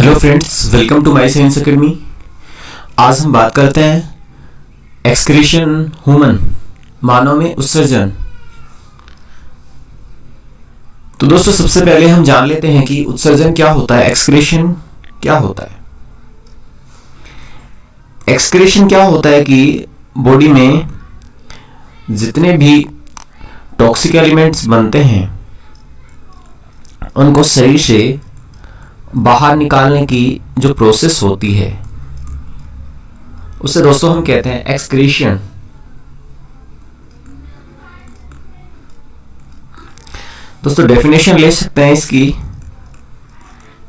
Hello friends, welcome to my science academy. आज हम बात करते हैं एक्सक्रीशन ह्यूमन, मानव में उत्सर्जन। तो दोस्तों, सबसे पहले हम जान लेते हैं कि उत्सर्जन क्या होता है, एक्सक्रीशन क्या होता है। एक्सक्रीशन क्या होता है कि बॉडी में जितने भी टॉक्सिक एलिमेंट्स बनते हैं उनको शरीर से बाहर निकालने की जो प्रोसेस होती है उसे दोस्तों हम कहते हैं एक्सक्रीशन। दोस्तों, डेफिनेशन ले सकते हैं इसकी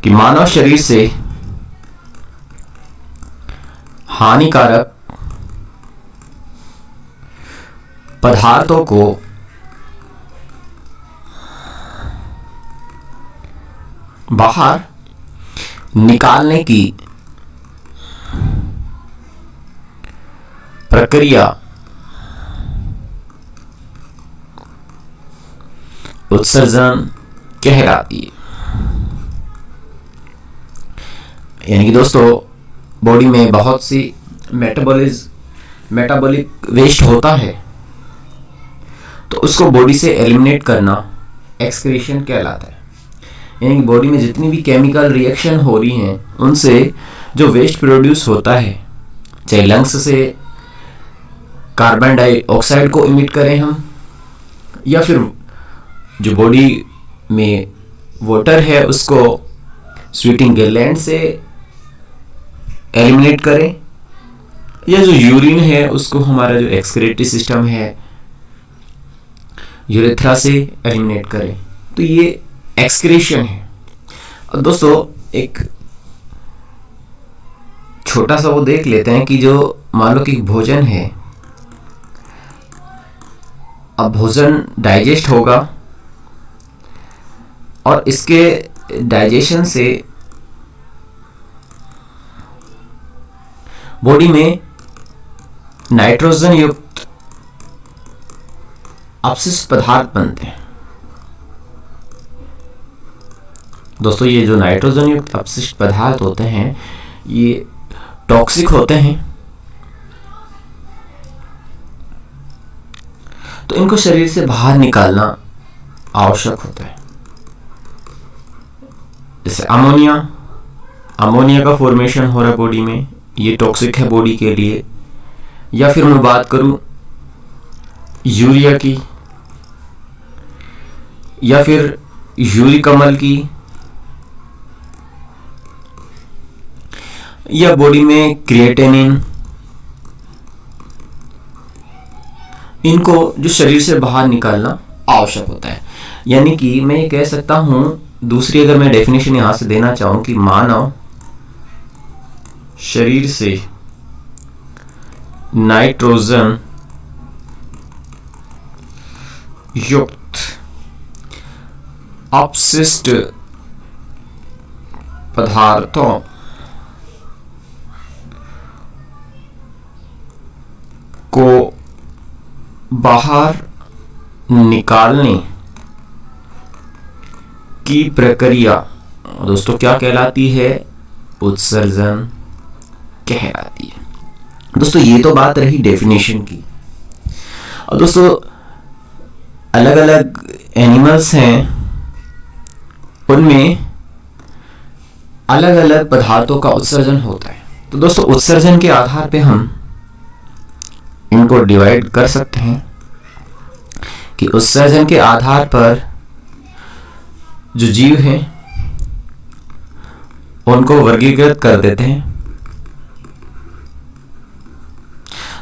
कि मानव शरीर से हानिकारक पदार्थों को बाहर निकालने की प्रक्रिया उत्सर्जन कहलाती है। यानी कि दोस्तों, बॉडी में बहुत सी मेटाबॉलिक वेस्ट होता है, तो उसको बॉडी से एलिमिनेट करना एक्सक्रीशन कहलाता है। यानी कि बॉडी में जितनी भी केमिकल रिएक्शन हो रही हैं उनसे जो वेस्ट प्रोड्यूस होता है, चाहे लंग्स से कार्बन डाइऑक्साइड को इमिट करें हम, या फिर जो बॉडी में वाटर है उसको स्वीटिंग ग्लैंड से एलिमिनेट करें, या जो यूरिन है उसको हमारा जो एक्सक्रीटरी सिस्टम है यूरेथ्रा से एलिमिनेट करें, तो ये एक्सक्रीशन है। और दोस्तों, एक छोटा सा वो देख लेते हैं कि जो मान लो कि भोजन है, अब भोजन डाइजेस्ट होगा और इसके डाइजेशन से बॉडी में नाइट्रोजन युक्त अपशिष्ट पदार्थ बनते हैं। दोस्तों, ये जो नाइट्रोजन युक्त अपशिष्ट पदार्थ होते हैं ये टॉक्सिक होते हैं, तो इनको शरीर से बाहर निकालना आवश्यक होता है। जैसे अमोनिया का फॉर्मेशन हो रहा है बॉडी में, ये टॉक्सिक है बॉडी के लिए। या फिर मैं बात करूं यूरिया की, या फिर यूरिक अम्ल की, या बॉडी में क्रिएटिनिन, इनको जो शरीर से बाहर निकालना आवश्यक होता है। यानी कि मैं ये कह सकता हूं, दूसरी अगर मैं डेफिनेशन यहां से देना चाहूं कि मानव शरीर से नाइट्रोजन युक्त अपशिष्ट पदार्थों को बाहर निकालने की प्रक्रिया दोस्तों क्या कहलाती है, उत्सर्जन कहलाती है। दोस्तों, ये तो बात रही डेफिनेशन की। और दोस्तों, अलग अलग एनिमल्स हैं, उनमें अलग अलग पदार्थों का उत्सर्जन होता है। तो दोस्तों, उत्सर्जन के आधार पे हम इनको डिवाइड कर सकते हैं कि उत्सर्जन के आधार पर जो जीव हैं उनको वर्गीकृत कर देते हैं।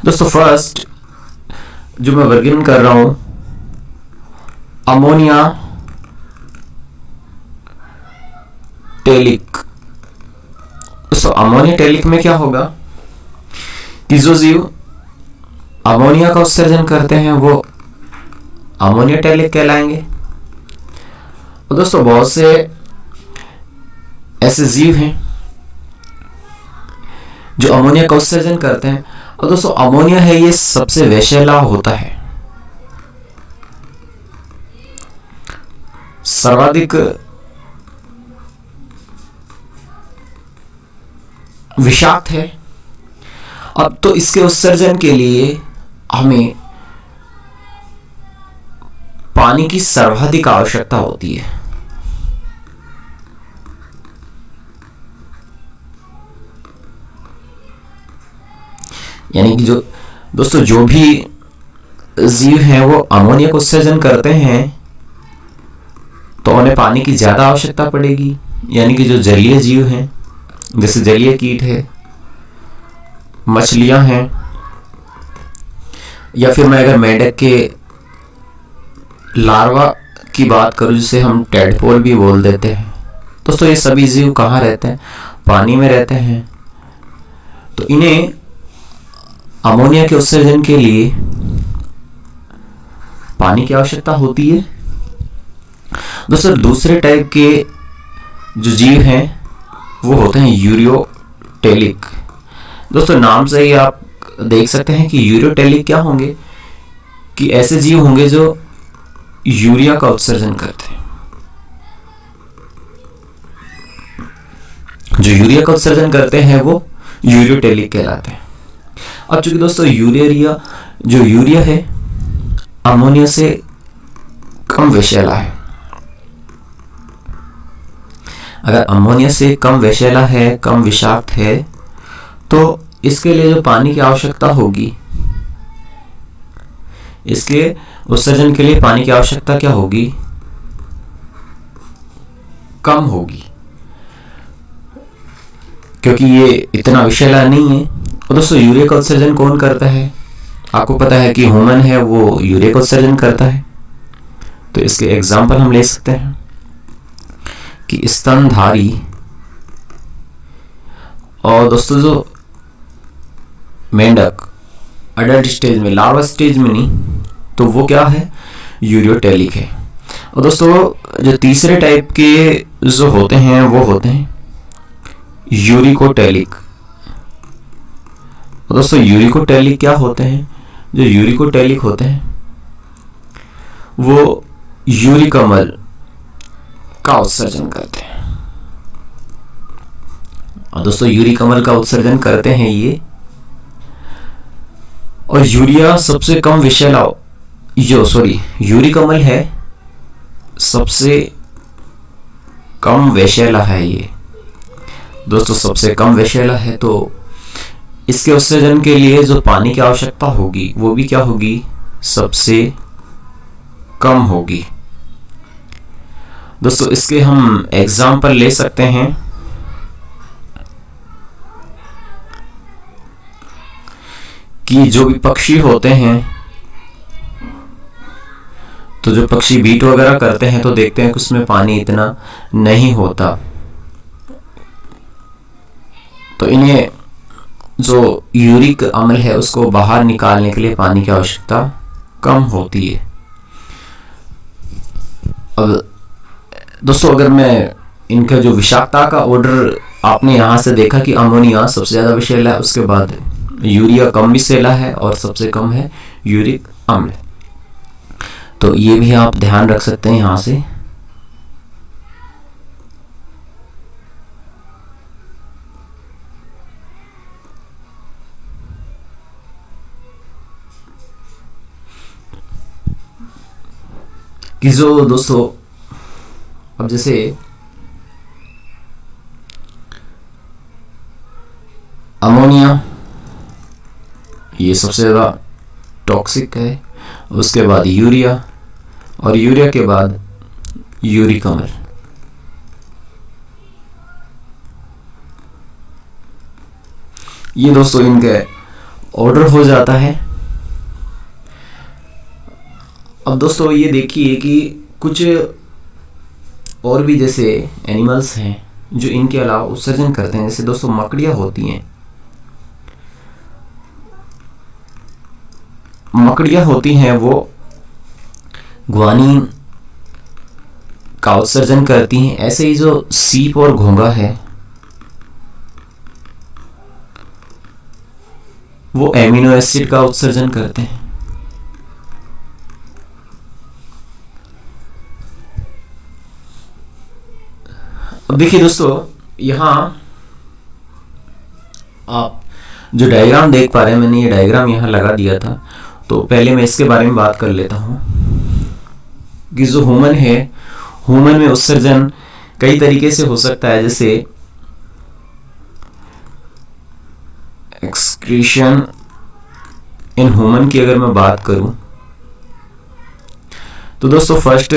दोस्तों, फर्स्ट जो मैं वर्गीकरण कर रहा हूं, अमोनिया टेलिक। दोस्तों, अमोनिया टेलिक में क्या होगा कि जो जीव अमोनिया का उत्सर्जन करते हैं वो अमोनिया टेलिक कहलाएंगे। और दोस्तों, बहुत से ऐसे जीव हैं जो अमोनिया का उत्सर्जन करते हैं। और दोस्तों, अमोनिया है ये सबसे विषैला होता है, सर्वाधिक विषाक्त है। अब तो इसके उत्सर्जन के लिए हमें पानी की सर्वाधिक आवश्यकता होती है। यानी कि जो दोस्तों जो भी जीव हैं वो अमोनिया का उत्सर्जन करते हैं तो उन्हें पानी की ज्यादा आवश्यकता पड़ेगी। यानी कि जो जलीय जीव हैं, जैसे जलीय कीट है, मछलियां हैं, या फिर मैं अगर मेंढक के लार्वा की बात करूं जिसे हम टेडपोल भी बोल देते हैं, दोस्तों ये सभी जीव कहाँ रहते हैं? पानी में रहते हैं। तो इन्हें अमोनिया के उत्सर्जन के लिए पानी की आवश्यकता होती है। दोस्तों दूसरे टाइप के जो जीव हैं वो होते हैं यूरियोटेलिक। दोस्तों नाम से ही आप देख सकते हैं कि यूरियोटेलिक क्या होंगे, कि ऐसे जीव होंगे जो यूरिया का उत्सर्जन करते हैं। जो यूरिया का उत्सर्जन करते हैं वो यूरियोटेलिक कहलाते हैं। अब चूंकि दोस्तों यूरिया है अमोनिया से कम विषैला है। अगर अमोनिया से कम विषैला है, कम विषाक्त है, तो इसके लिए जो पानी की आवश्यकता होगी, इसके उत्सर्जन के लिए पानी की आवश्यकता क्या होगी? कम होगी, क्योंकि ये इतना विषैला नहीं है। और दोस्तों यूरिया का उत्सर्जन कौन करता है? आपको पता है कि ह्यूमन है वो यूरिया का उत्सर्जन करता है। तो इसके एग्जाम्पल हम ले सकते हैं कि स्तनधारी, और दोस्तों जो मेंढक अडल्ट स्टेज में, लार्वा स्टेज में नहीं, तो वो क्या है? यूरियोटेलिक है। और दोस्तों जो तीसरे टाइप के जो होते हैं वो होते हैं यूरिकोटेलिक। और दोस्तों यूरिकोटेलिक क्या होते हैं? जो यूरिकोटेलिक होते हैं वो यूरिक अम्ल का उत्सर्जन करते हैं। और दोस्तों यूरिक अम्ल का उत्सर्जन करते हैं ये, और यूरिया सबसे कम विषैला, यूरिक अम्ल है सबसे कम विषैला है ये दोस्तों, सबसे कम विषैला है। तो इसके उत्सर्जन के लिए जो पानी की आवश्यकता होगी वो भी क्या होगी? सबसे कम होगी। दोस्तों इसके हम एग्जाम्पल ले सकते हैं कि जो भी पक्षी होते हैं, तो जो पक्षी बीट वगैरह करते हैं तो देखते हैं कि उसमें पानी इतना नहीं होता। तो इन्हें जो यूरिक अम्ल है उसको बाहर निकालने के लिए पानी की आवश्यकता कम होती है। अब दोस्तों अगर मैं इनका जो विषाक्तता का ऑर्डर आपने यहाँ से देखा कि अमोनिया सबसे ज़्यादा विषैला है, उसके बाद यूरिया कम विषैला है और सबसे कम है यूरिक अम्ल। तो ये भी आप ध्यान रख सकते हैं यहाँ से। कि जो दोस्तों अब जैसे अमोनिया ये सबसे ज़्यादा टॉक्सिक है, उसके बाद यूरिया, और यूरिया के बाद यूरिक अम्ल। ये दोस्तों इनका ऑर्डर हो जाता है। अब दोस्तों ये देखिए कि कुछ और भी जैसे एनिमल्स हैं जो इनके अलावा उत्सर्जन करते हैं। जैसे दोस्तों मकड़ियाँ होती हैं, मकड़ियाँ होती हैं वो ग्वानीन का उत्सर्जन करती हैं। ऐसे ही जो सीप और घोंघा है वो एमिनो एसिड का उत्सर्जन करते हैं। अब देखिए दोस्तों यहाँ आप जो डायग्राम देख पा रहे हैं, मैंने ये डायग्राम यहाँ लगा दिया था। तो पहले मैं इसके बारे में बात कर लेता हूँ कि जो ह्यूमन है, ह्यूमन में उत्सर्जन कई तरीके से हो सकता है। जैसे एक्सक्रीशन इन ह्यूमन की अगर मैं बात करूं तो दोस्तों फर्स्ट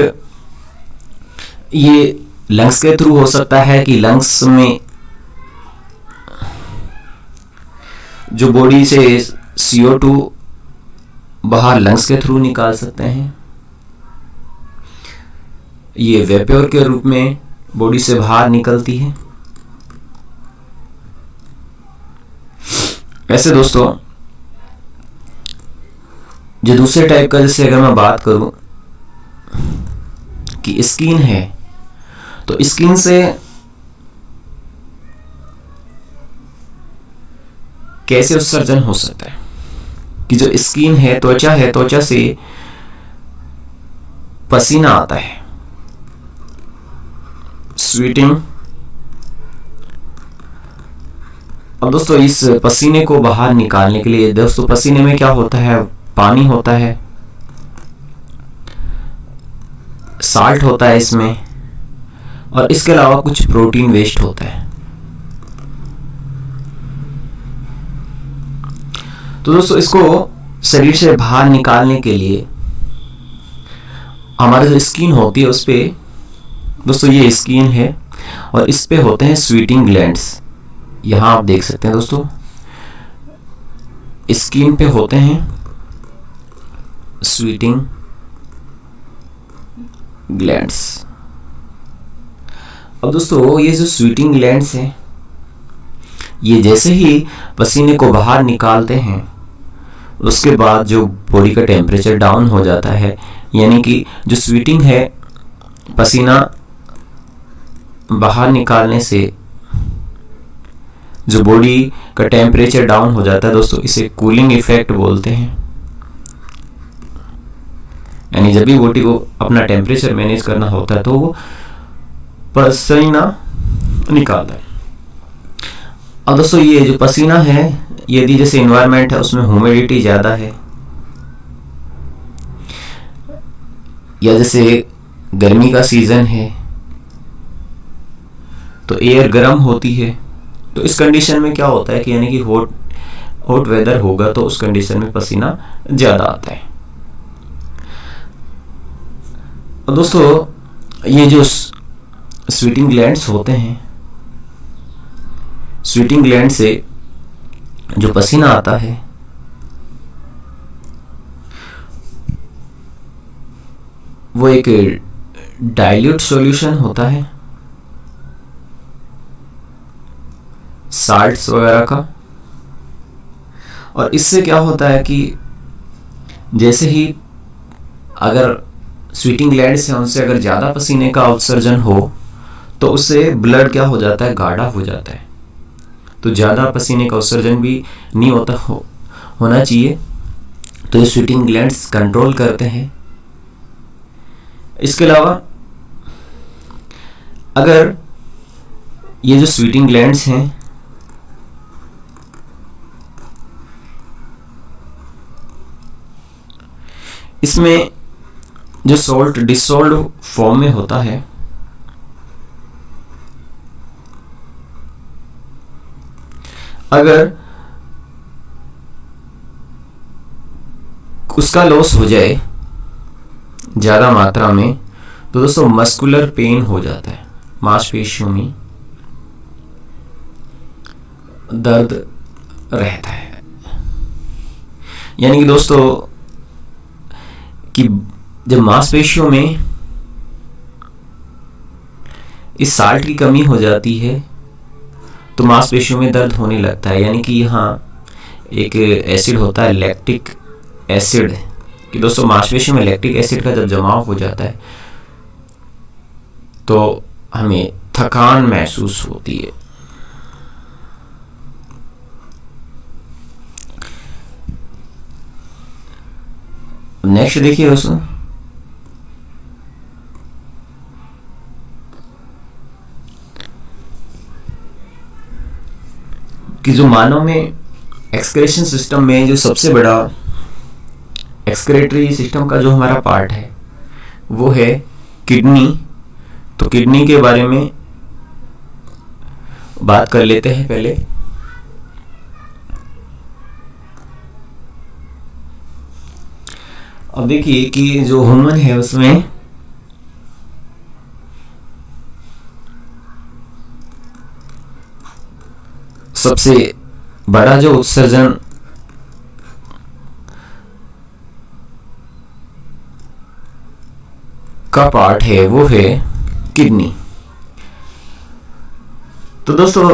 ये लंग्स के थ्रू हो सकता है कि लंग्स में जो बॉडी से CO2 बाहर लंग्स के थ्रू निकाल सकते हैं, ये वेपर के रूप में बॉडी से बाहर निकलती है। ऐसे दोस्तों जो दूसरे टाइप का, जैसे अगर मैं बात करूं कि स्किन है, तो स्किन से कैसे उत्सर्जन हो सकता है कि जो स्किन है, त्वचा है, त्वचा से पसीना आता है, स्वेटिंग। अब दोस्तों इस पसीने को बाहर निकालने के लिए दोस्तों पसीने में क्या होता है, पानी होता है, साल्ट होता है इसमें, और इसके अलावा कुछ प्रोटीन वेस्ट होता है। तो दोस्तों इसको शरीर से बाहर निकालने के लिए हमारा जो स्किन होती है उस पे दोस्तों, ये स्किन है और इस पे होते हैं स्वेटिंग ग्लैंड्स। यहां आप देख सकते हैं दोस्तों, स्किन पे होते हैं स्वेटिंग ग्लैंड्स। अब दोस्तों ये जो स्वेटिंग ग्लैंड्स हैं, ये जैसे ही पसीने को बाहर निकालते हैं उसके बाद जो बॉडी का टेम्परेचर डाउन हो जाता है, यानी कि जो स्वेटिंग है, पसीना बाहर निकालने से जो बॉडी का टेम्परेचर डाउन हो जाता है दोस्तों, इसे कूलिंग इफेक्ट बोलते हैं। यानी जब भी बॉडी को अपना टेम्परेचर मैनेज करना होता है तो वो पसीना निकालता है। अब दोस्तों ये जो पसीना है, यदि जैसे एनवायरनमेंट है उसमें ह्यूमिडिटी ज़्यादा है, या जैसे गर्मी का सीजन है तो एयर गर्म होती है, तो इस कंडीशन में क्या होता है कि यानी कि हॉट वेदर होगा तो उस कंडीशन में पसीना ज़्यादा आता है। और दोस्तों ये जो स्वेटिंग ग्लैंड्स होते हैं, स्वेटिंग ग्लैंड से जो पसीना आता है वो एक डाइल्यूट सॉल्यूशन होता है साल्ट्स वगैरह का। और इससे क्या होता है कि जैसे ही अगर स्वेटिंग ग्लैंड्स हैं उनसे अगर ज़्यादा पसीने का उत्सर्जन हो तो उससे ब्लड क्या हो जाता है, गाढ़ा हो जाता है। तो ज़्यादा पसीने का उत्सर्जन भी नहीं होना चाहिए, तो ये स्वेटिंग ग्लैंड्स कंट्रोल करते हैं। इसके अलावा अगर ये जो स्वेटिंग ग्लैंड्स हैं इसमें जो सॉल्ट डिसॉल्व फॉर्म में होता है, अगर उसका लॉस हो जाए ज़्यादा मात्रा में तो दोस्तों मस्कुलर पेन हो जाता है, मांसपेशियों में दर्द रहता है। यानी कि दोस्तों कि जब मांसपेशियों में इस साल्ट की कमी हो जाती है तो मांसपेशियों में दर्द होने लगता है। यानी कि यहाँ एक एसिड होता है लैक्टिक एसिड, कि दोस्तों मांसपेशियों में लैक्टिक एसिड का जब जमाव हो जाता है तो हमें थकान महसूस होती है। नेक्स्ट देखिए दोस्तों, कि जो मानव में एक्सक्रेशन सिस्टम में जो सबसे बड़ा एक्सक्रेटरी सिस्टम का जो हमारा पार्ट है वो है किडनी। तो किडनी के बारे में बात कर लेते हैं पहले। अब देखिए कि जो ह्यूमन है उसमें सबसे बड़ा जो उत्सर्जन का पार्ट है वो है किडनी। तो दोस्तों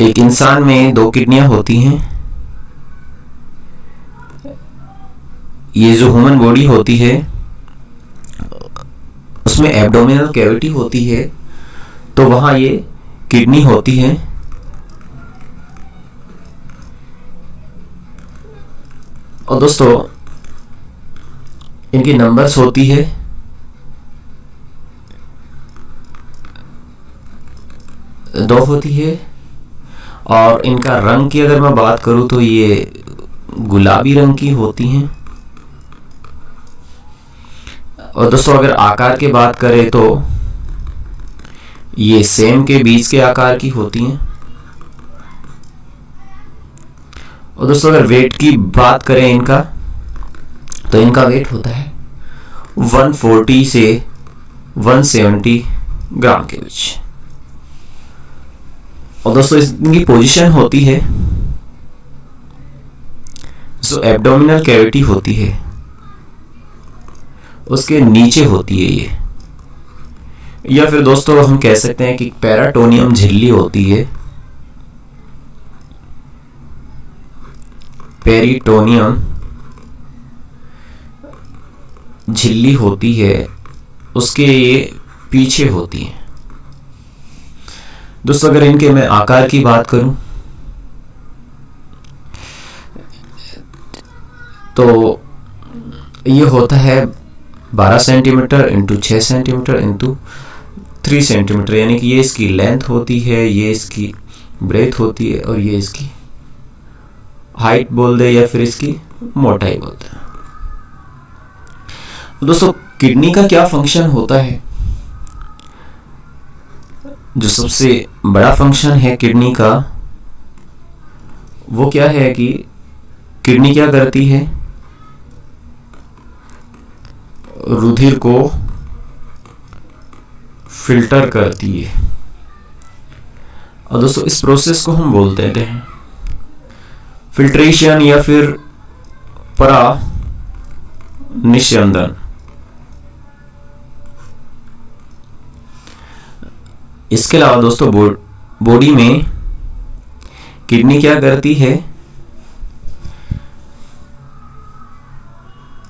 एक इंसान में 2 किडनियां होती हैं। ये जो ह्यूमन बॉडी होती है उसमें एब्डोमिनल कैविटी होती है, तो वहां ये किडनी होती है। और दोस्तों इनकी नंबर्स होती है 2 होती है। और इनका रंग की अगर मैं बात करूं तो ये गुलाबी रंग की होती हैं। और दोस्तों अगर आकार की बात करें तो ये सेम के बीच के आकार की होती हैं। और दोस्तों अगर वेट की बात करें इनका, तो इनका वेट होता है 140 से 170 ग्राम के बीच। और दोस्तों इनकी पोजीशन होती है, जो एब्डोमिनल कैविटी होती है उसके नीचे होती है ये, या फिर दोस्तों हम कह सकते हैं कि पेराटोनियम झिल्ली होती है। पेरिटोनियम झिल्ली होती है, उसके ये पीछे होती है। दोस्तों अगर इनके मैं आकार की बात करूं तो ये होता है 12 centimetre into 6 centimetre into 3 centimetre, यानी कि ये इसकी लेंथ होती है, ये इसकी ब्रेथ होती है, और ये इसकी हाइट बोल दे या फिर इसकी मोटाई बोल दे। दोस्तों किडनी का क्या फंक्शन होता है? जो सबसे बड़ा फंक्शन है किडनी का वो क्या है कि किडनी क्या करती है? रुधिर को फिल्टर करती है। और दोस्तों इस प्रोसेस को हम बोलते हैं फिल्ट्रेशन या फिर परानिस्यंदन। इसके अलावा दोस्तों बॉडी में किडनी क्या करती है?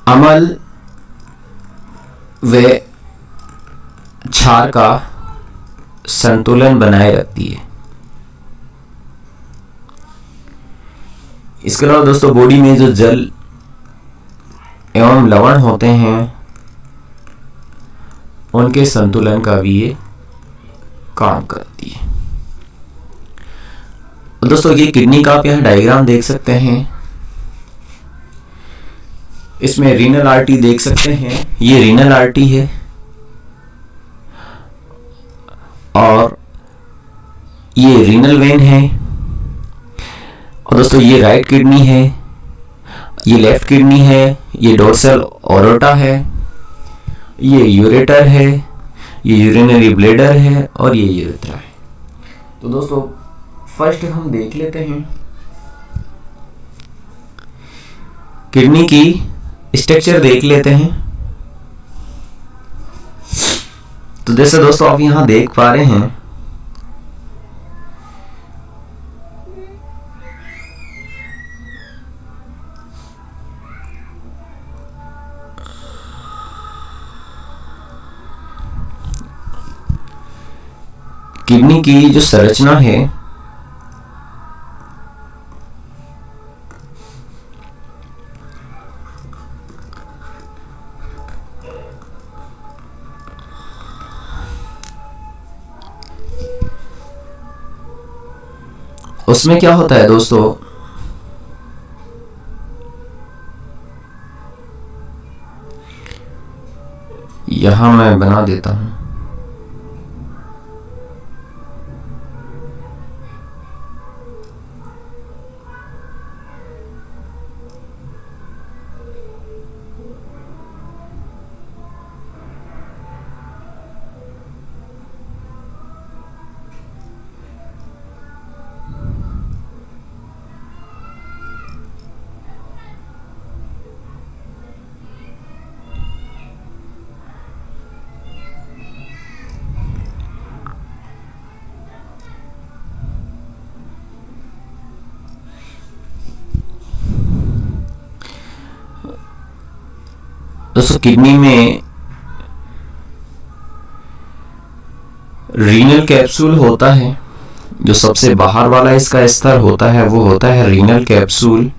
अम्ल व क्षार का संतुलन बनाए रखती है। इसके अलावा दोस्तों बॉडी में जो जल एवं लवण होते हैं उनके संतुलन का भी ये काम करती है। दोस्तों ये किडनी का आप यहाँ डायग्राम देख सकते हैं। इसमें रीनल आर्टरी देख सकते हैं, ये रीनल आर्टरी है। और ये रीनल वेन है। और दोस्तों ये राइट किडनी है, ये लेफ्ट किडनी है, ये डोर्सल ओरोटा है, ये यूरेटर है, ये यूरिनरी ब्लैडर है, और ये यूरेथ्रा है। तो दोस्तों फर्स्ट हम देख लेते हैं किडनी की स्ट्रक्चर देख लेते हैं। तो जैसे दोस्तों आप यहां देख पा रहे हैं किडनी की जो संरचना है उसमें क्या होता है दोस्तों, यहां मैं बना देता हूं। दोस्तों किडनी में रीनल कैप्सूल होता है, जो सबसे बाहर वाला इसका स्तर होता है वो होता है रीनल कैप्सूल।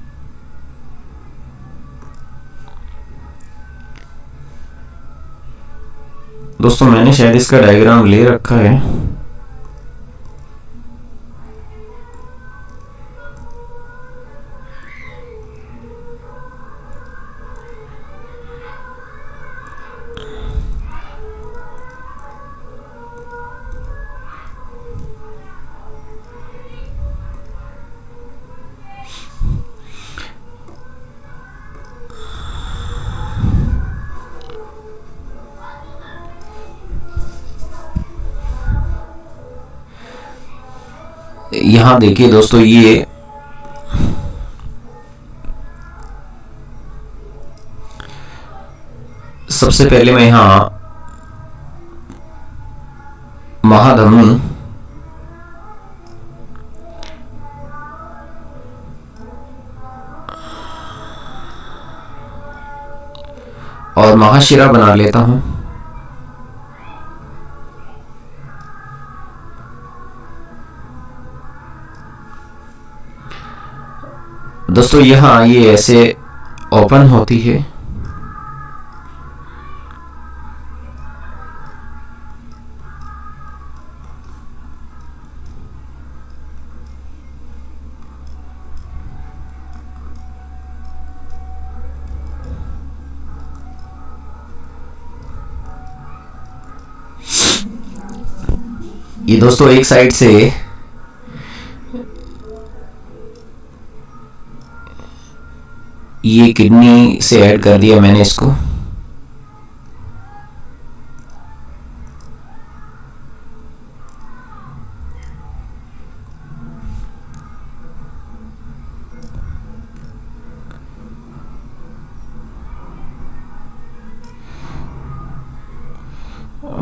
दोस्तों मैंने शायद इसका डायग्राम ले रखा है। यहां देखिए दोस्तों, ये सबसे पहले मैं यहां महाधमनी और महाशिरा बना लेता हूं। दोस्तों यहाँ ये ऐसे ओपन होती है। ये दोस्तों एक साइड से ये किडनी से ऐड कर दिया मैंने इसको।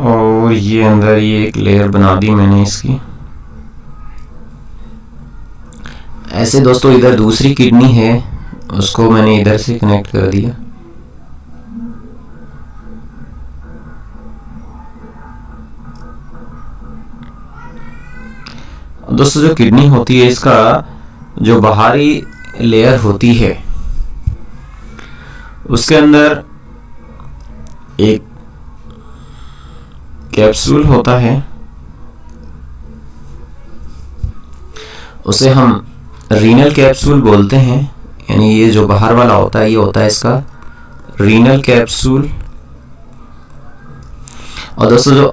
और ये अंदर ये एक लेयर बना दी मैंने इसकी। ऐसे दोस्तों इधर दूसरी किडनी है, उसको मैंने इधर से कनेक्ट कर दिया। दोस्तों जो किडनी होती है इसका जो बाहरी लेयर होती है उसके अंदर एक कैप्सूल होता है, उसे हम रीनल कैप्सूल बोलते हैं। यानी ये जो बाहर वाला होता है ये होता है इसका रीनल कैप्सूल। और दोस्तों जो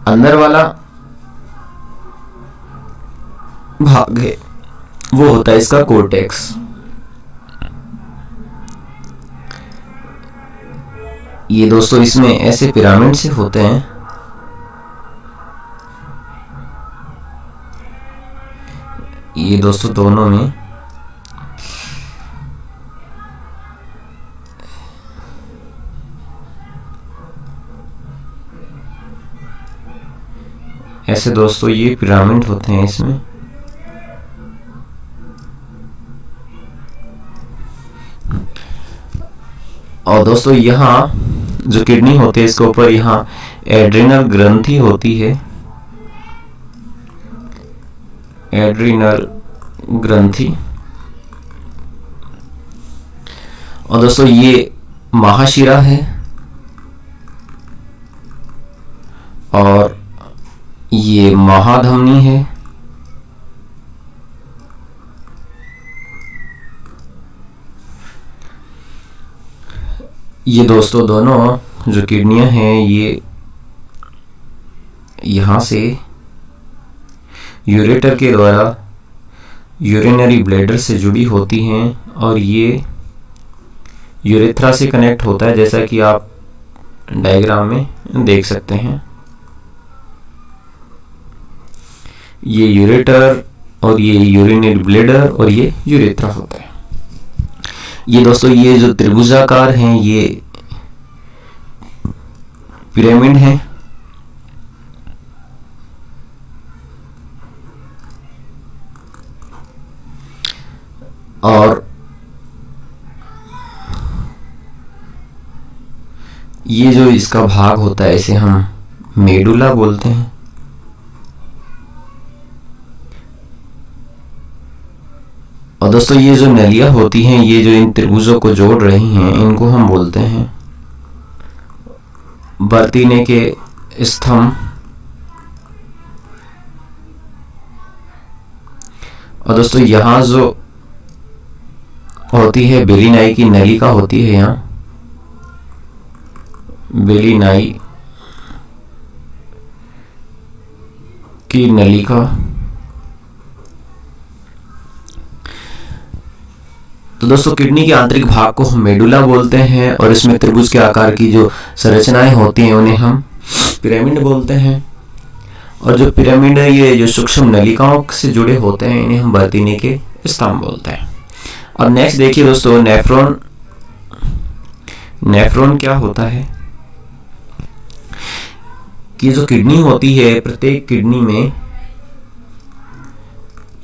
अंदर वाला भाग है वो होता है इसका कोर्टेक्स। ये दोस्तों इसमें ऐसे पिरामिड से होते हैं। ये दोस्तों दोनों में ऐसे दोस्तों ये पिरामिड होते हैं इसमें। और दोस्तों यहाँ जो किडनी होती है इसके ऊपर यहाँ एड्रिनल ग्रंथि होती है, एड्रिनल ग्रंथि। और दोस्तों ये महाशिरा है और ये महाधमनी है ये दोस्तों दोनों जो किडनियां हैं ये यहाँ से यूरेटर के द्वारा यूरिनरी ब्लैडर से जुड़ी होती हैं और ये यूरेथ्रा से कनेक्ट होता है, जैसा कि आप डायग्राम में देख सकते हैं। ये यूरेटर और ये यूरिनरी ब्लैडर और ये यूरेथ्रा होता है। ये दोस्तों ये जो त्रिभुजाकार हैं ये पिरामिड हैं और ये जो इसका भाग होता है इसे हम मेडुला बोलते हैं। और दोस्तों ये जो नलियां होती हैं ये जो इन त्रिभुजों को जोड़ रही हैं इनको हम बोलते हैं बर्तीने के स्तंभ। और दोस्तों यहाँ जो होती है बेलिनाई की नलिका होती है, यहाँ बेलिनाई की नलिका। तो दोस्तों किडनी के आंतरिक भाग को हम मेडुला बोलते हैं और इसमें त्रिभुज के आकार की जो संरचनाएं होती हैं उन्हें हम पिरामिड बोलते हैं। और जो पिरामिड है ये जो सूक्ष्म नलिकाओं से जुड़े होते हैं इन्हें हम बर्तीने के स्तंभ बोलते हैं। और नेक्स्ट देखिए दोस्तों नेफ्रॉन। नेफ्रॉन क्या होता है कि जो किडनी होती है प्रत्येक किडनी में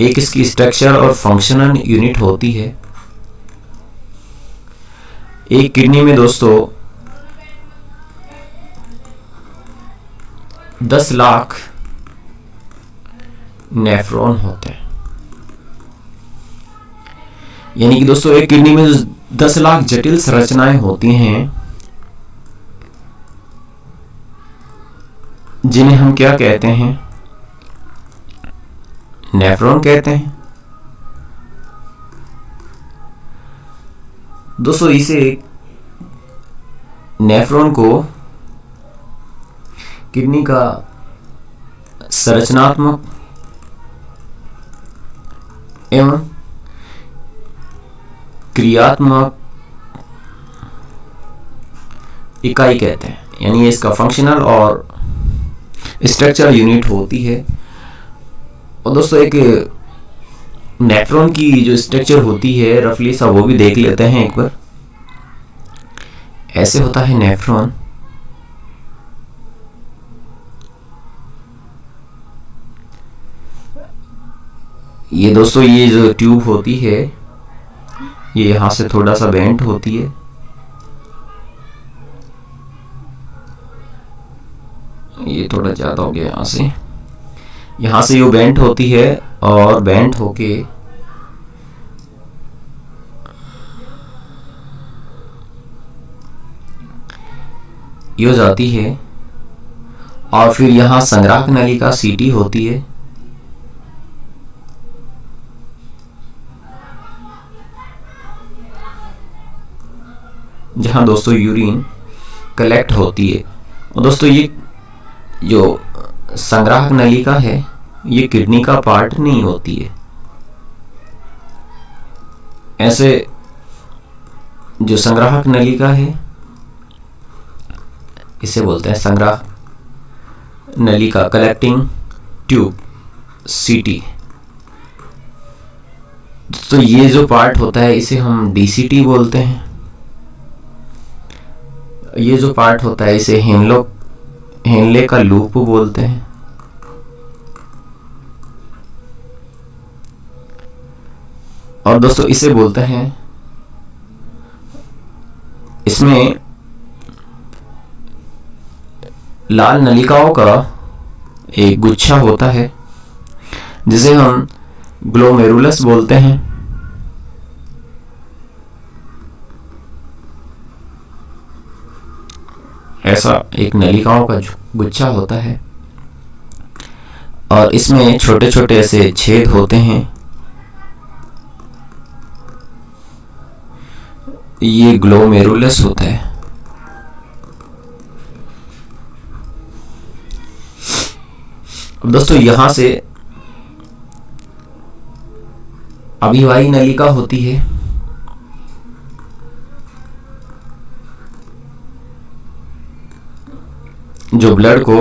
एक इसकी स्ट्रक्चर और फंक्शनल यूनिट होती है। एक किडनी में दोस्तों 10 लाख नेफ्रॉन होते हैं। यानी कि दोस्तों एक किडनी में 10 लाख जटिल संरचनाएं होती हैं जिन्हें हम क्या कहते हैं, नेफ्रॉन कहते हैं। दोस्तों इसे नेफ्रॉन को किडनी का संरचनात्मक एवं क्रियात्मक इकाई कहते हैं। यानी ये इसका फंक्शनल और स्ट्रक्चर यूनिट होती है। और दोस्तों एक नेफ्रॉन की जो स्ट्रक्चर होती है रफली सा वो भी देख लेते हैं एक बार। ऐसे होता है नेफ्रॉन। ये दोस्तों ये जो ट्यूब होती है ये यहां से थोड़ा सा बेंट होती है। ये थोड़ा ज्यादा हो गया यहां से ये बेंट होती है और बेंट होके ये हो जाती है और फिर यहां संग्राहक नलिका सीटी होती है। जहां दोस्तों यूरिन कलेक्ट होती है। और दोस्तों ये जो संग्राहक नलिका है ये किडनी का पार्ट नहीं होती है। ऐसे जो संग्राहक नलिका है इसे बोलते हैं संग्राहक नलिका, कलेक्टिंग ट्यूब, सीटी। तो ये जो पार्ट होता है इसे हम डीसीटी बोलते हैं। ये जो पार्ट होता है इसे हेनले का लूप बोलते हैं। और दोस्तों इसे बोलते हैं, इसमें लाल नलिकाओं का एक गुच्छा होता है जिसे हम ग्लोमेरुलस बोलते हैं। ऐसा एक नलिकाओं का गुच्छा होता है और इसमें छोटे छोटे ऐसे छेद होते हैं। ये ग्लोमेरुलस होता है। अब दोस्तों यहां से अभिवाही नलिका होती है, जो ब्लड को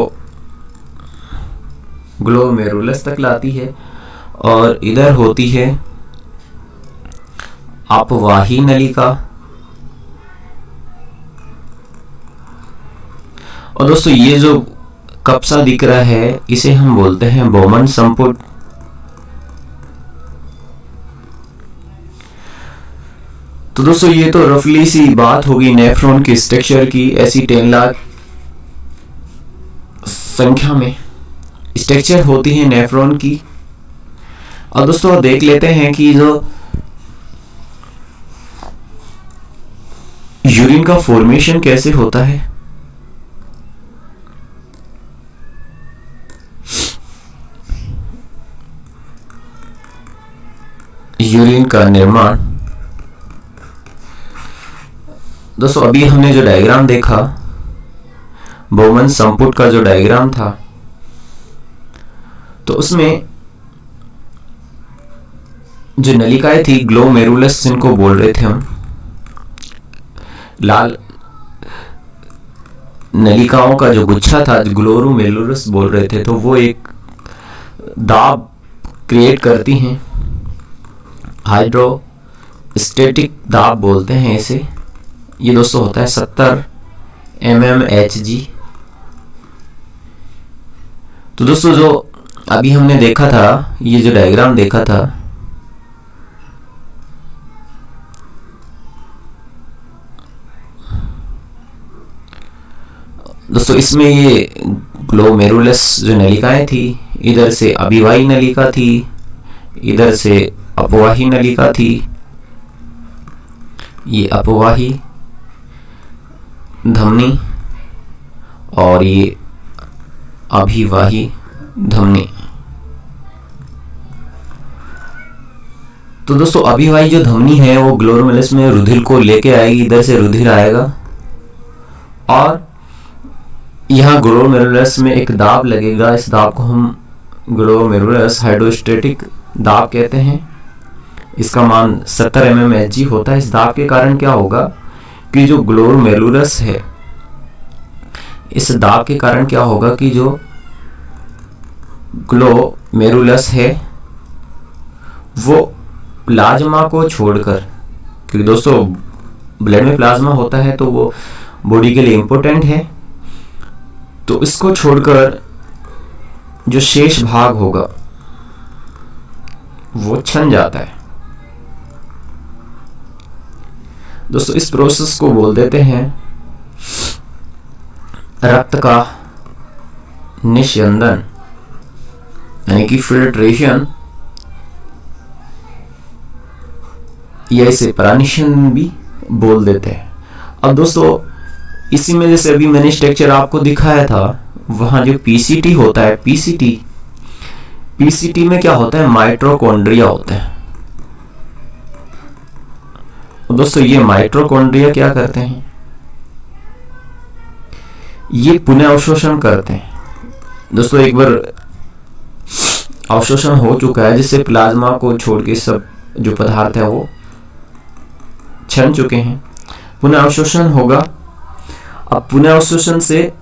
ग्लोमेरुलस तक लाती है, और इधर होती है अपवाही नलिका। और दोस्तों ये जो कप्सा दिख रहा है इसे हम बोलते हैं बोमन संपुट। तो दोस्तों ये तो रफली सी बात होगी नेफ्रॉन की स्ट्रक्चर की। ऐसी 10 लाख संख्या में स्ट्रक्चर होती है नेफ्रॉन की। और दोस्तों देख लेते हैं कि जो यूरिन का फॉर्मेशन कैसे होता है। यूरिन का निर्माण दोस्तों, अभी हमने जो डायग्राम देखा, बोमन संपुट का जो डायग्राम था, तो उसमें जो नलिकाएं थी ग्लोमेरुलस जिनको बोल रहे थे हम, लाल नलिकाओं का जो गुच्छा था ग्लोमेरुलस बोल रहे थे, तो वो एक दाब क्रिएट करती हैं, हाइड्रोस्टेटिक दाब बोलते हैं इसे। ये दोस्तों होता है 70 mmHg। तो दोस्तों जो अभी हमने देखा था, ये जो डायग्राम देखा था, दोस्तों इसमें ये ग्लोमेरुलस जो नलिकाएं थी, इधर से अभिवाही नलिका थी, इधर से अपवाही नलिका थी। ये अपवाही धमनी और ये अभिवाही धमनी। तो दोस्तों अभिवाही जो धमनी है वो ग्लोमेरुलस में रुधिर को लेके आएगी, इधर से रुधिर आएगा और यहाँ ग्लोमेरुलस में एक दाब लगेगा। इस दाब को हम ग्लोमेरुलस हाइड्रोस्टेटिक दाब कहते हैं। इसका मान 70 mmHg होता है। इस दाब के कारण क्या होगा कि जो ग्लोमेरुलस है, इस दाब के कारण क्या होगा कि जो ग्लोमेरुलस है वो प्लाज्मा को छोड़कर, क्योंकि दोस्तों ब्लड में प्लाज्मा होता है तो वो बॉडी के लिए इंपॉर्टेंट है, तो इसको छोड़कर जो शेष भाग होगा वो छन जाता है। दोस्तों इस प्रोसेस को बोल देते हैं रक्त का निस्यंदन, यानी कि फिल्ट्रेशन, या इसे प्रानिशन भी बोल देते हैं। अब दोस्तों इसी में जैसे अभी मैंने स्ट्रक्चर आपको दिखाया था, वहां जो पीसीटी होता है, पीसीटी में क्या होता है, माइटोकॉन्ड्रिया होता है। दोस्तों ये माइटोकॉन्ड्रिया क्या करते हैं, ये पुनः अवशोषण करते हैं। दोस्तों एक बार अवशोषण हो चुका है, जिससे प्लाज्मा को छोड़ के सब जो पदार्थ है वो छन चुके हैं, पुनः अवशोषण होगा। अब पुनः अवशोषण से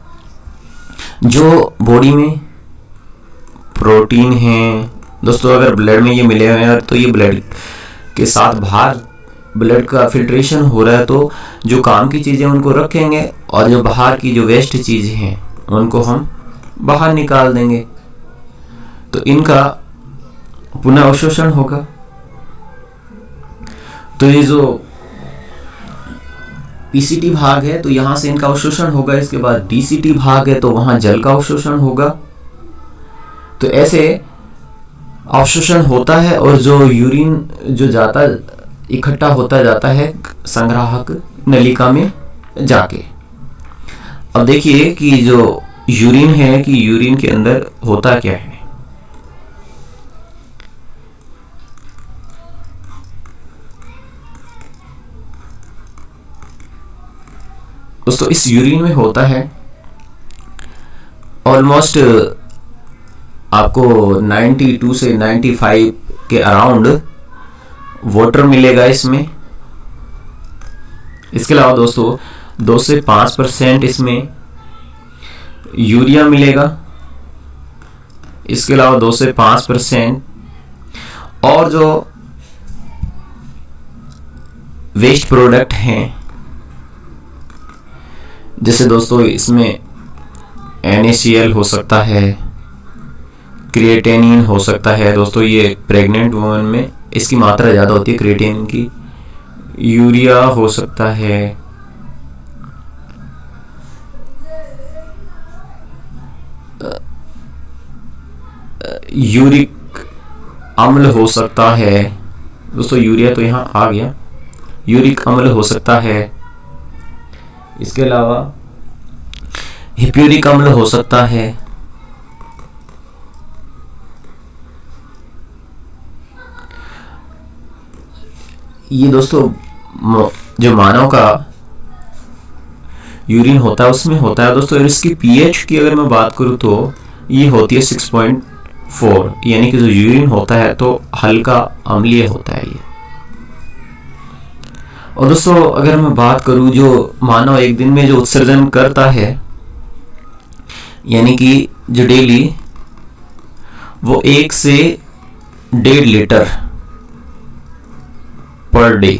जो बॉडी में प्रोटीन है, दोस्तों अगर ब्लड में ये मिले हुए हैं तो ये ब्लड के साथ बाहर ब्लड का फिल्ट्रेशन हो रहा है, तो जो काम की चीजें उनको रखेंगे और जो बाहर की जो वेस्ट चीजें हैं उनको हम बाहर निकाल देंगे, तो इनका पुनः अवशोषण होगा। तो ये जो पीसीटी भाग है तो यहां से इनका अवशोषण होगा। इसके बाद डीसीटी भाग है तो वहां जल का अवशोषण होगा। तो ऐसे अवशोषण होता है और जो यूरिन जो जाता इकट्ठा होता जाता है संग्राहक नलिका में जाके। अब देखिए कि जो यूरिन है कि यूरिन के अंदर होता क्या है। दोस्तों इस यूरिन में होता है ऑलमोस्ट आपको 92 से 95 के अराउंड वाटर मिलेगा इसमें। इसके अलावा दोस्तों 2 से 5% इसमें यूरिया मिलेगा। इसके अलावा 2 से 5% और जो वेस्ट प्रोडक्ट हैं, जैसे दोस्तों इसमें NaCl हो सकता है, क्रिएटिनिन हो सकता है। दोस्तों ये प्रेग्नेंट वुमन में इसकी मात्रा ज़्यादा होती है क्रिएटिनिन की। यूरिया हो सकता है, यूरिक अम्ल हो सकता है। दोस्तों यूरिया तो यहाँ आ गया, यूरिक अम्ल हो सकता है। इसके अलावा हिप्यूरिक अम्ल हो सकता है। ये दोस्तों जो मानव का यूरिन होता है उसमें होता है दोस्तों। इसकी पीएच की अगर मैं बात करूं तो ये होती है 6.4, यानी कि जो यूरिन होता है तो हल्का अम्लीय होता है ये। और दोस्तों अगर मैं बात करूं जो मानव एक दिन में जो उत्सर्जन करता है, यानी कि जो डेली, वो 1 से 1.5 लीटर पर डे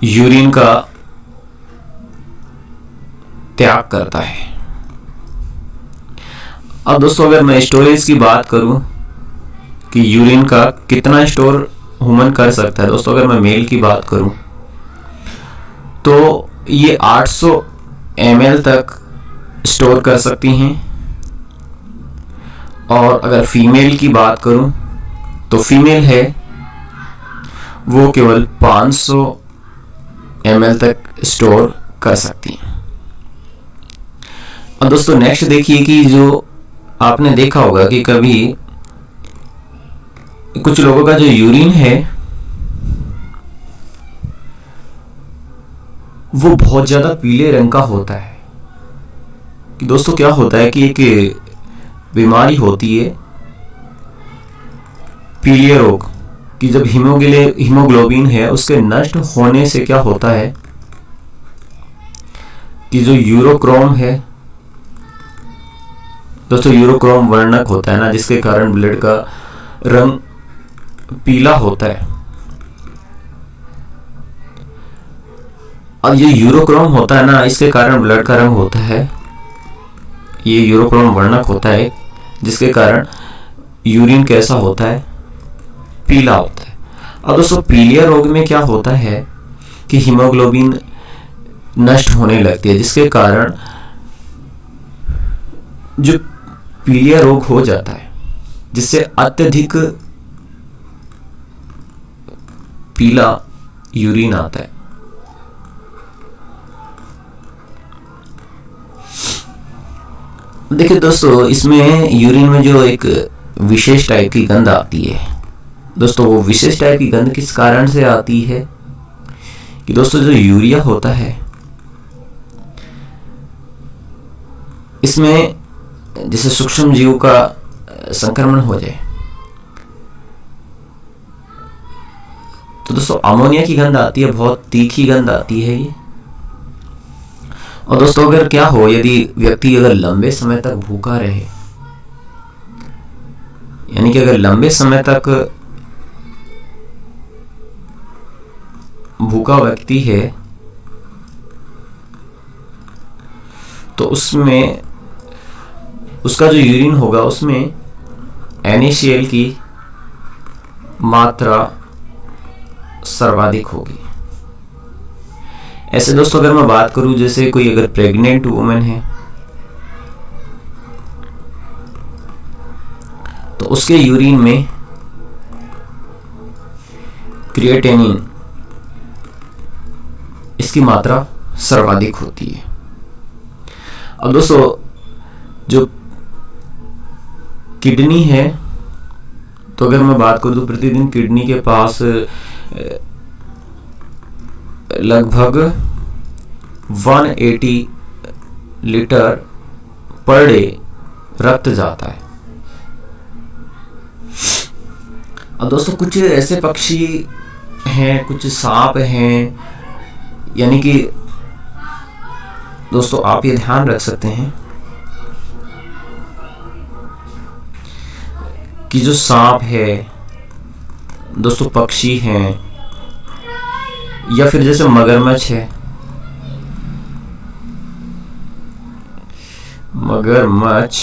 यूरिन का त्याग करता है। अब दोस्तों अगर मैं स्टोरेज की बात करूं कि यूरिन का कितना स्टोर ह्यूमन कर सकता है, दोस्तों अगर मैं मेल की बात करूं तो ये 800 ml तक स्टोर कर सकती हैं। और अगर फीमेल की बात करूं तो फीमेल है वो केवल 500 ml तक स्टोर कर सकती हैं। और दोस्तों नेक्स्ट देखिए कि जो आपने देखा होगा कि कभी कुछ लोगों का जो यूरिन है वो बहुत ज्यादा पीले रंग का होता है। कि दोस्तों क्या होता है कि एक बीमारी होती है पीलिया रोग, कि जब हीमोग्लोबिन है उसके नष्ट होने से क्या होता है कि जो यूरोक्रोम है दोस्तों, यूरोक्रोम वर्णक होता है ना, जिसके कारण ब्लड का रंग पीला होता है। अब ये यूरोक्रोम होता है ना, इसके कारण ब्लड का रंग होता है, ये यूरोक्रोम वर्णक होता है, जिसके कारण यूरिन कैसा होता है, पीला होता है। अब दोस्तों पीलिया रोग में क्या होता है कि हीमोग्लोबिन नष्ट होने लगती है, जिसके कारण जो पीलिया रोग हो जाता है, जिससे अत्यधिक पीला यूरिन आता है। देखिए दोस्तों इसमें यूरिन में जो एक विशेष टाइप की गंध आती है दोस्तों, वो विशेष टाइप की गंध किस कारण से आती है कि दोस्तों जो यूरिया होता है इसमें जैसे सूक्ष्म जीव का संक्रमण हो जाए तो दोस्तों अमोनिया की गंध आती है, बहुत तीखी गंध आती है ये। और दोस्तों अगर क्या हो, यदि व्यक्ति अगर लंबे समय तक भूखा रहे, यानी कि अगर लंबे समय तक भूखा व्यक्ति है तो उसमें उसका जो यूरिन होगा उसमें NaCl की मात्रा सर्वाधिक होगी। ऐसे दोस्तों अगर मैं बात करूं जैसे कोई अगर प्रेग्नेंट वुमेन है तो उसके यूरिन में क्रिएटिनिन इसकी मात्रा सर्वाधिक होती है। अब दोस्तों जो किडनी है तो अगर मैं बात करूं तो प्रतिदिन किडनी के पास लगभग 180 लीटर पर डे रक्त जाता है। अब दोस्तों कुछ ऐसे पक्षी हैं, कुछ सांप हैं, यानी कि दोस्तों आप ये ध्यान रख सकते हैं कि जो सांप है दोस्तों, पक्षी हैं, या फिर जैसे मगरमच्छ है, मगरमच्छ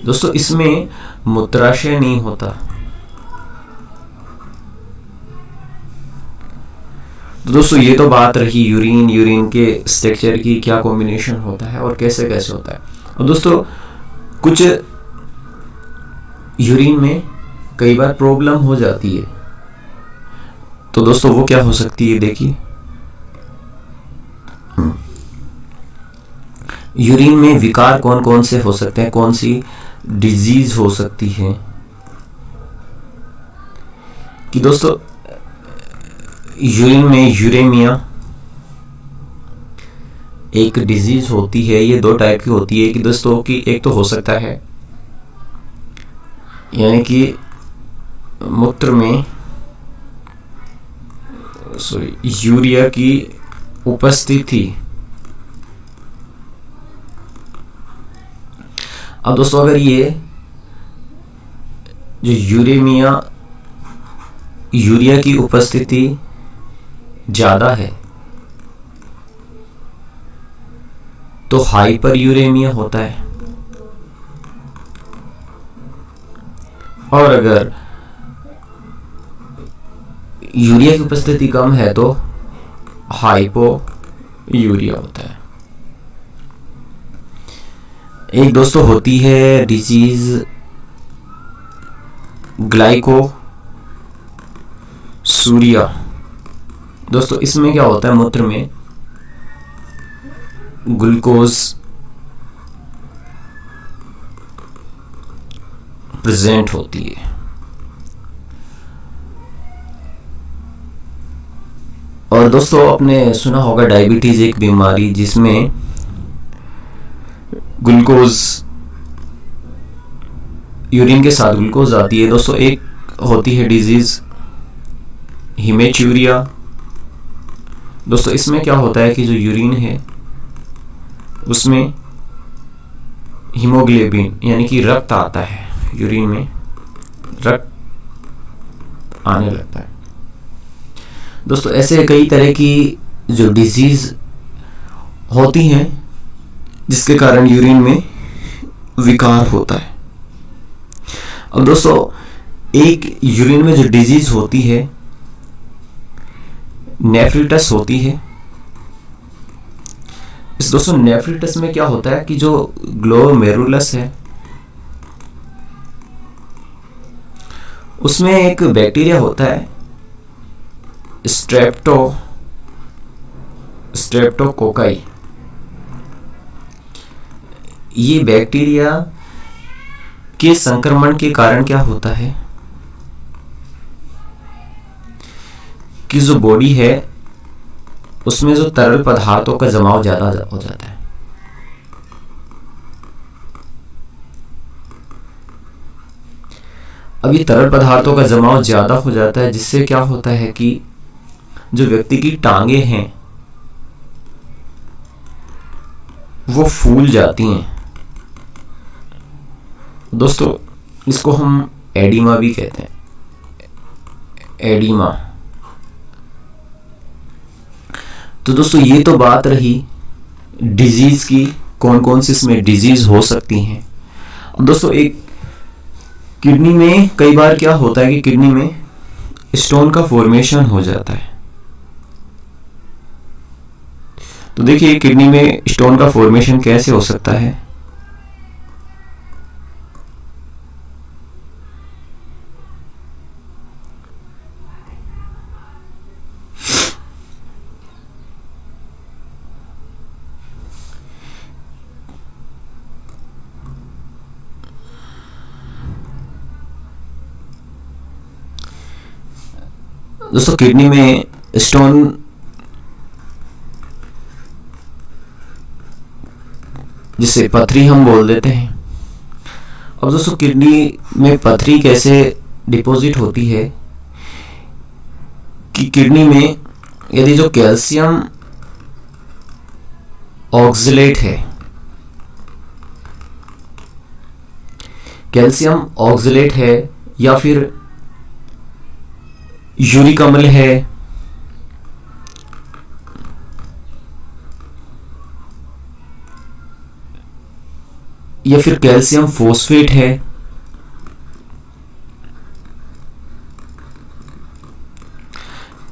दोस्तों इसमें मूत्राशय नहीं होता। तो दोस्तों ये तो बात रही यूरिन के स्ट्रक्चर की, क्या कॉम्बिनेशन होता है और कैसे कैसे होता है। और दोस्तों कुछ यूरिन में कई बार प्रॉब्लम हो जाती है, तो दोस्तों वो क्या हो सकती है, देखिए यूरिन में विकार कौन कौन से हो सकते हैं, कौन सी डिजीज हो सकती है कि दोस्तों यूरिन में यूरेमिया एक डिजीज होती है। ये 2 टाइप की होती है कि दोस्तों कि एक तो हो सकता है यानी कि मूत्र में यूरिया की उपस्थिति। अब दोस्तों अगर ये जो यूरिया की उपस्थिति ज़्यादा है तो हाइपर यूरेमिया होता है, और अगर यूरिया की उपस्थिति कम है तो हाइपो यूरिया होता है। एक दोस्तों होती है डिजीज ग्लाइकोसूरिया। दोस्तों इसमें क्या होता है, मूत्र में ग्लूकोज प्रेजेंट होती है। और दोस्तों आपने सुना होगा डायबिटीज एक बीमारी जिसमें ग्लूकोज, यूरिन के साथ ग्लूकोज आती है। दोस्तों एक होती है डिजीज हीमेचूरिया। दोस्तों इसमें क्या होता है कि जो यूरिन है उसमें हीमोग्लोबिन यानी कि रक्त आता है, यूरिन में रक्त आने लगता है। दोस्तों ऐसे कई तरह की जो डिजीज होती हैं जिसके कारण यूरिन में विकार होता है। अब दोस्तों एक यूरिन में जो डिजीज होती है नेफ्रिटस होती है। इस दोस्तों नेफ्रिटस में क्या होता है कि जो ग्लोमेरुलस है उसमें एक बैक्टीरिया होता है स्ट्रेप्टोकोकाई। ये बैक्टीरिया के संक्रमण के कारण क्या होता है कि जो बॉडी है उसमें जो तरल पदार्थों का जमाव ज्यादा हो जाता है। अब ये तरल पदार्थों का जमाव ज्यादा हो जाता है जिससे क्या होता है कि जो व्यक्ति की टांगे हैं वो फूल जाती हैं। दोस्तों इसको हम एडिमा भी कहते हैं, एडिमा। तो दोस्तों ये तो बात रही डिजीज की, कौन कौन सी इसमें डिजीज हो सकती हैं। दोस्तों एक किडनी में कई बार क्या होता है कि किडनी में स्टोन का फॉर्मेशन हो जाता है। तो देखिए किडनी में स्टोन का फॉर्मेशन कैसे हो सकता है। दोस्तों किडनी में स्टोन जिसे पथरी हम बोल देते हैं। अब दोस्तों किडनी में पथरी कैसे डिपॉजिट होती है कि किडनी में यदि जो कैल्शियम ऑक्सलेट है, कैल्शियम ऑक्सलेट है या फिर यूरिक अम्ल है या फिर कैल्शियम फॉस्फेट है,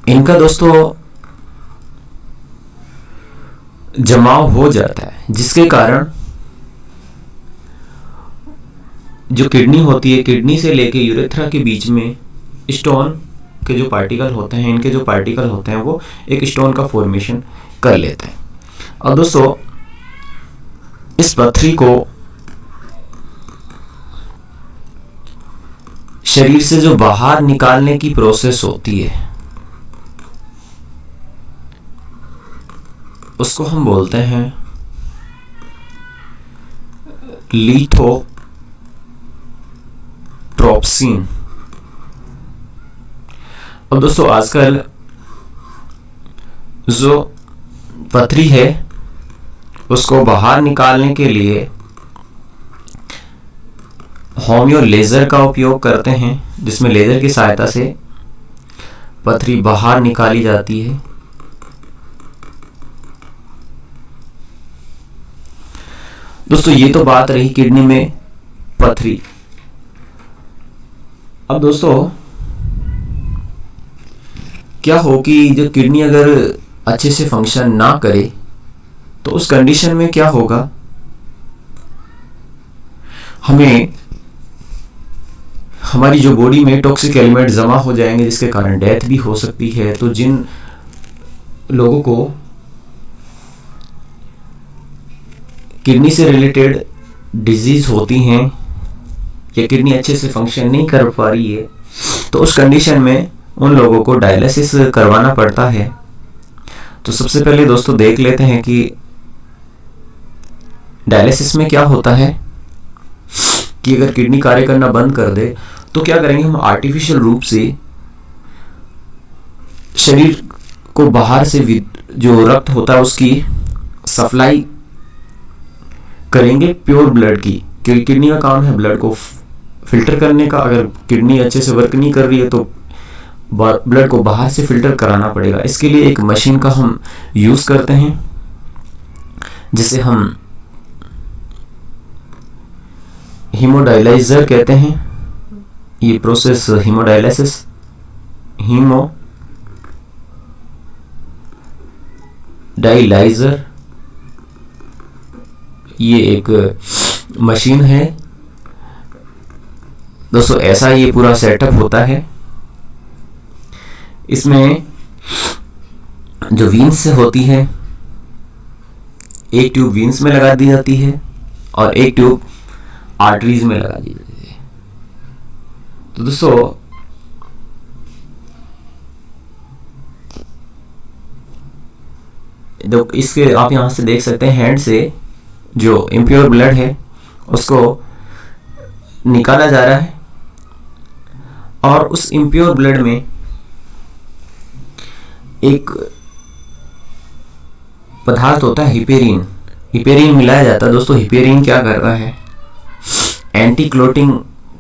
इनका दोस्तों जमाव हो जाता है, जिसके कारण जो किडनी होती है, किडनी से लेके यूरेथ्रा के बीच में स्टोन के जो पार्टिकल होते हैं, इनके जो पार्टिकल होते हैं वो एक स्टोन का फॉर्मेशन कर लेते हैं। और दोस्तों इस पथरी को शरीर से जो बाहर निकालने की प्रोसेस होती है उसको हम बोलते हैं लिथोट्रोप्सिन। और दोस्तों आजकल जो पथरी है उसको बाहर निकालने के लिए होमियो लेजर का उपयोग करते हैं, जिसमें लेजर की सहायता से पथरी बाहर निकाली जाती है। दोस्तों ये तो बात रही किडनी में पथरी। अब दोस्तों क्या हो कि जो किडनी अगर अच्छे से फंक्शन ना करे तो उस कंडीशन में क्या होगा, हमें हमारी जो बॉडी में टॉक्सिक एलिमेंट जमा हो जाएंगे, जिसके कारण डेथ भी हो सकती है। तो जिन लोगों को किडनी से रिलेटेड डिजीज होती हैं या किडनी अच्छे से फंक्शन नहीं कर पा रही है, तो उस कंडीशन में उन लोगों को डायलिसिस करवाना पड़ता है। तो सबसे पहले दोस्तों देख लेते हैं कि डायलिसिस में क्या होता है कि अगर किडनी कार्य करना बंद कर दे तो क्या करेंगे, हम आर्टिफिशियल रूप से शरीर को बाहर से जो रक्त होता है उसकी सप्लाई करेंगे प्योर ब्लड की, क्योंकि किडनी का काम है ब्लड को फिल्टर करने का। अगर किडनी अच्छे से वर्क नहीं कर रही है तो ब्लड को बाहर से फिल्टर कराना पड़ेगा। इसके लिए एक मशीन का हम यूज करते हैं जिसे हम हीमोडायलाइजर कहते हैं। ये प्रोसेस हीमोडायलिसिस, हीमोडायलाइजर, ये एक मशीन है दोस्तों। ऐसा ये पूरा सेटअप होता है। इसमें जो वीन्स होती है, एक ट्यूब वीन्स में लगा दी जाती है और एक ट्यूब आर्टरीज में लगा दी जाती है। तो दोस्तों इसके आप यहां से देख सकते हैं, हैंड से जो इम्प्योर ब्लड है उसको निकाला जा रहा है और उस इम्प्योर ब्लड में एक पदार्थ होता है हिपेरिन। हिपेरिन मिलाया जाता है दोस्तों। हिपेरिन क्या करता है, एंटी क्लोटिंग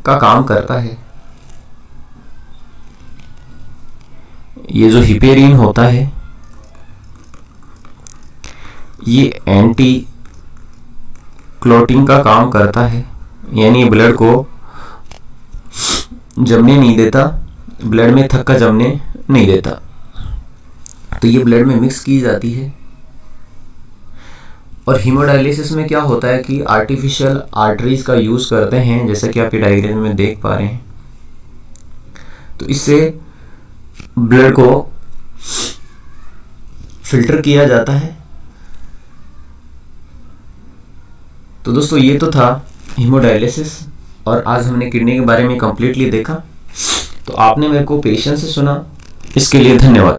का काम करता है। ये जो हिपेरिन होता है ये एंटी क्लोटिंग का काम करता है, यानी ब्लड को जमने नहीं देता, ब्लड में थक्का जमने नहीं देता। तो ये ब्लड में मिक्स की जाती है। और हीमोडायलिसिस में क्या होता है कि आर्टिफिशियल आर्टरीज का यूज करते हैं, जैसा कि आप ये डायग्राम में देख पा रहे हैं। तो इससे ब्लड को फिल्टर किया जाता है। तो दोस्तों ये तो था हीमोडायलिसिस, और आज हमने किडनी के बारे में कंप्लीटली देखा। तो आपने मेरे को पेशेंस से सुना, इसके लिए धन्यवाद।